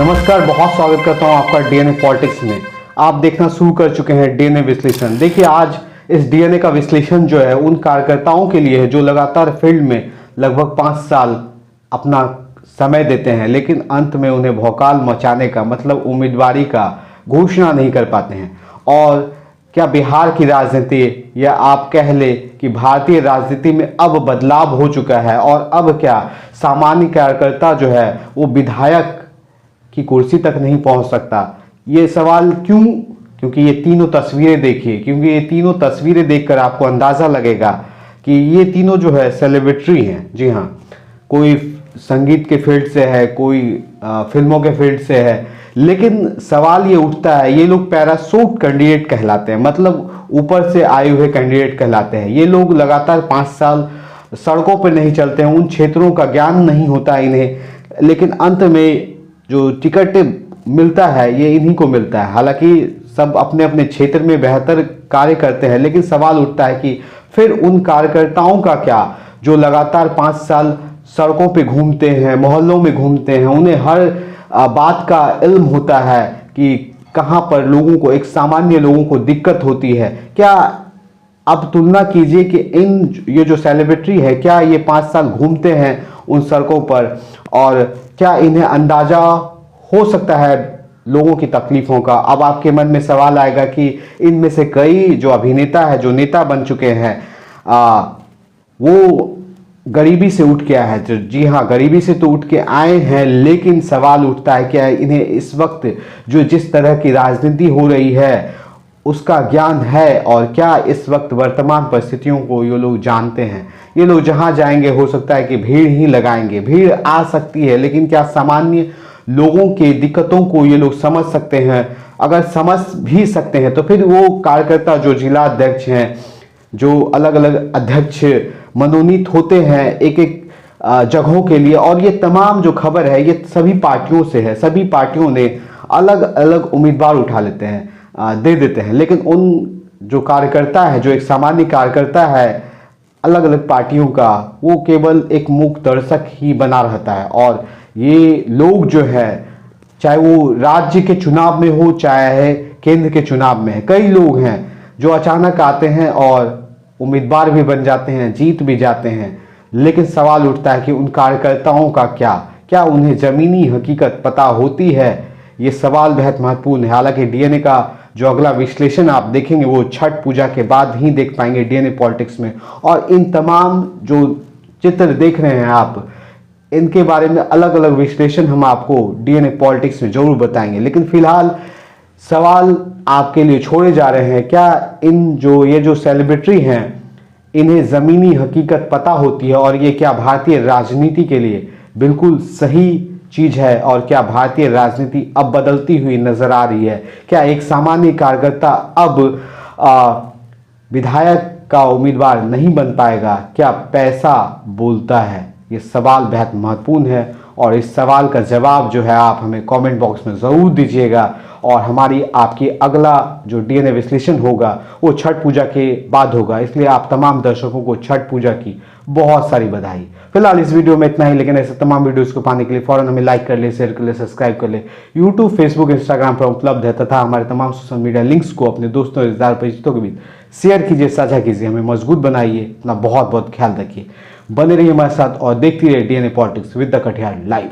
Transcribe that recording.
नमस्कार, बहुत स्वागत करता हूं आपका डीएनए पॉलिटिक्स में। आप देखना शुरू कर चुके हैं डीएनए विश्लेषण। देखिए, आज इस डीएनए का विश्लेषण जो है उन कार्यकर्ताओं के लिए है जो लगातार फील्ड में लगभग 5 साल अपना समय देते हैं, लेकिन अंत में उन्हें भौकाल मचाने का मतलब उम्मीदवारी का घोषणा नहीं कर पाते हैं। और क्या बिहार की राजनीति या आप कह ले कि भारतीय राजनीति में अब बदलाव हो चुका है और अब क्या सामान्य कार्यकर्ता जो है वो विधायक की कुर्सी तक नहीं पहुंच सकता? ये सवाल क्यों? क्योंकि ये तीनों तस्वीरें देखिए, क्योंकि ये तीनों तस्वीरें देखकर आपको अंदाजा लगेगा कि ये तीनों जो है सेलिब्रिटी हैं। जी हाँ, कोई संगीत के फील्ड से है, कोई फिल्मों के फील्ड से है, लेकिन सवाल ये उठता है, ये लोग पैराशूट कैंडिडेट कहलाते हैं, मतलब ऊपर से आए हुए कैंडिडेट कहलाते हैं। ये लोग लगातार 5 साल सड़कों पर नहीं चलते हैं, उन क्षेत्रों का ज्ञान नहीं होता इन्हें, लेकिन अंत में जो टिकट मिलता है ये इन्हीं को मिलता है। हालांकि सब अपने अपने क्षेत्र में बेहतर कार्य करते हैं, लेकिन सवाल उठता है कि फिर उन कार्यकर्ताओं का क्या जो लगातार 5 साल सड़कों पे घूमते हैं, मोहल्लों में घूमते हैं, उन्हें हर बात का इल्म होता है कि कहाँ पर लोगों को, एक सामान्य लोगों को दिक्कत होती है। क्या अब तुलना कीजिए कि ये जो सेलिब्रिटी है, क्या ये 5 साल घूमते हैं उन सड़कों पर, और क्या इन्हें अंदाजा हो सकता है लोगों की तकलीफों का? अब आपके मन में सवाल आएगा कि इनमें से कई जो अभिनेता है, जो नेता बन चुके हैं, वो गरीबी से उठ के आए हैं। जी हाँ, गरीबी से तो उठ के आए हैं, लेकिन सवाल उठता है क्या इन्हें इस वक्त जो जिस तरह की राजनीति हो रही है उसका ज्ञान है, और क्या इस वक्त वर्तमान परिस्थितियों को ये लोग जानते हैं? ये लोग जहां जाएंगे हो सकता है कि भीड़ ही लगाएंगे। भीड़ आ सकती है, लेकिन क्या सामान्य लोगों के दिक्कतों को ये लोग समझ सकते हैं? अगर समझ भी सकते हैं तो फिर वो कार्यकर्ता जो जिला अध्यक्ष हैं, जो अलग अलग अध्यक्ष मनोनीत होते हैं एक एक जगहों के लिए, और ये तमाम जो खबर है ये सभी पार्टियों से है, सभी पार्टियों ने अलग अलग उम्मीदवार उठा लेते हैं, दे देते हैं, लेकिन उन जो कार्यकर्ता है, जो एक सामान्य कार्यकर्ता है अलग अलग पार्टियों का, वो केवल एक मूक दर्शक ही बना रहता है। और ये लोग जो है, चाहे वो राज्य के चुनाव में हो चाहे केंद्र के चुनाव में है, कई लोग हैं जो अचानक आते हैं और उम्मीदवार भी बन जाते हैं, जीत भी जाते हैं, लेकिन सवाल उठता है कि उन कार्यकर्ताओं का क्या उन्हें जमीनी हकीकत पता होती है? ये सवाल बेहद महत्वपूर्ण है। हालांकि डीएनए का जो अगला विश्लेषण आप देखेंगे वो छठ पूजा के बाद ही देख पाएंगे डीएनए पॉलिटिक्स में, और इन तमाम जो चित्र देख रहे हैं आप, इनके बारे में अलग अलग विश्लेषण हम आपको डीएनए पॉलिटिक्स में जरूर बताएंगे। लेकिन फिलहाल सवाल आपके लिए छोड़े जा रहे हैं, क्या ये जो सेलिब्रिटी हैं इन्हें ज़मीनी हकीकत पता होती है, और ये क्या भारतीय राजनीति के लिए बिल्कुल सही चीज है? और क्या भारतीय राजनीति अब बदलती हुई नजर आ रही है? क्या एक सामान्य कार्यकर्ता अब विधायक का उम्मीदवार नहीं बन पाएगा? क्या पैसा बोलता है? ये सवाल बेहद महत्वपूर्ण है, और इस सवाल का जवाब जो है आप हमें कमेंट बॉक्स में ज़रूर दीजिएगा। और आपकी अगला जो डीएनए विश्लेषण होगा वो छठ पूजा के बाद होगा, इसलिए आप तमाम दर्शकों को छठ पूजा की बहुत सारी बधाई। फिलहाल इस वीडियो में इतना ही, लेकिन ऐसे तमाम वीडियोस को पाने के लिए फौरन हमें लाइक कर ले, शेयर कर ले, सब्सक्राइब कर ले। यूट्यूब, फेसबुक, इंस्टाग्राम पर उपलब्ध है, तथा हमारे तमाम सोशल मीडिया लिंक्स को अपने दोस्तों, रिश्तेदार, परिचितों के बीच शेयर कीजिए, साझा कीजिए। हमें मजबूत बनाइए। अपना बहुत बहुत ख्याल रखिए। बने रहिए हमारे साथ और देखती रहिए DNA politics with the Katiyar live.